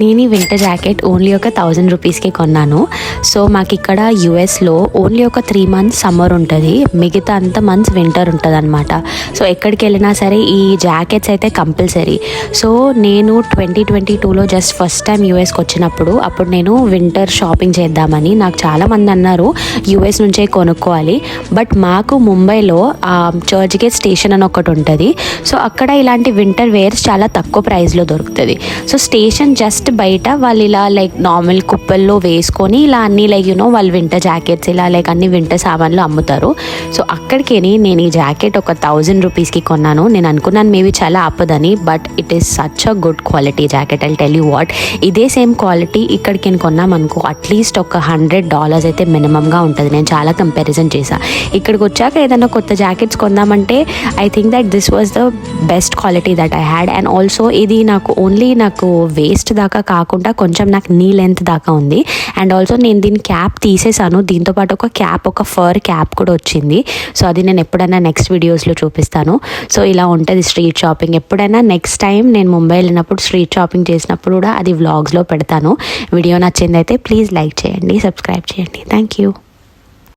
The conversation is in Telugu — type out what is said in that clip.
నేను ఈ వింటర్ జాకెట్ ఓన్లీ ఒక 1000 రూపీస్కి కొన్నాను. సో మాకు ఇక్కడ యూఎస్లో ఓన్లీ ఒక 3 months సమ్మర్ ఉంటుంది, మిగతా అంత మంత్స్ వింటర్ ఉంటుంది అనమాట. సో ఎక్కడికి వెళ్ళినా సరే ఈ జాకెట్స్ అయితే కంపల్సరీ. సో నేను 2022లో జస్ట్ ఫస్ట్ టైం యూఎస్కి వచ్చినప్పుడు అప్పుడు నేను వింటర్ షాపింగ్ చేద్దామని, నాకు చాలామంది అన్నారు యూఎస్ నుంచే కొనుక్కోవాలి. బట్ మాకు ముంబైలో చర్చ్ గేట్ స్టేషన్ అని ఒకటి ఉంటుంది. సో అక్కడ ఇలాంటి వింటర్ వేర్స్ చాలా తక్కువ ప్రైస్లో దొరుకుతుంది. సో స్టేషన్ జస్ట్ బయట వాళ్ళు ఇలా లైక్ నార్మల్ కుప్పల్లో వేసుకొని ఇలా అన్ని లైక్ వాళ్ళు వింటర్ జాకెట్స్ ఇలా లైక్ అన్ని వింటర్ సామాన్లు అమ్ముతారు. సో అక్కడికి నేను ఈ జాకెట్ ఒక 1000 రూపీస్కి కొన్నాను. నేను అనుకున్నాను మేబీ చాలా ఆపదని, but it is such a good quality jacket. I tell you what, ఇదే సేమ్ క్వాలిటీ ఇక్కడికి నేను కొన్నామనుకో అట్లీస్ట్ ఒక $100 అయితే మినిమంగా ఉంటుంది. నేను చాలా కంపారిజన్ చేశాను. ఇక్కడికి వచ్చాక ఏదైనా కొత్త జాకెట్స్ కొందామంటే I think that this was the best quality that I had. And also ఇది నాకు వేస్ట్ దాకా కాకుండా కొంచెం నాకు నీ లెంత్ దాకా ఉంది. అండ్ ఆల్సో నేను దీని క్యాప్ తీసేసాను, దీంతోపాటు ఒక ఫర్ క్యాప్ కూడా వచ్చింది. సో అది నేను ఎప్పుడైనా నెక్స్ట్ వీడియోస్లో చూపిస్తాను. సో ఇలా ఉంటుంది స్ట్రీట్ షాపింగ్. ఎప్పుడైనా నెక్స్ట్ టైం నేను ముంబై వెళ్ళినప్పుడు స్ట్రీట్ షాపింగ్ చేసినప్పుడు కూడా అది వ్లాగ్స్లో పెడతాను. వీడియో నచ్చిందైతే ప్లీజ్ లైక్ చేయండి, సబ్స్క్రైబ్ చేయండి. Thank you.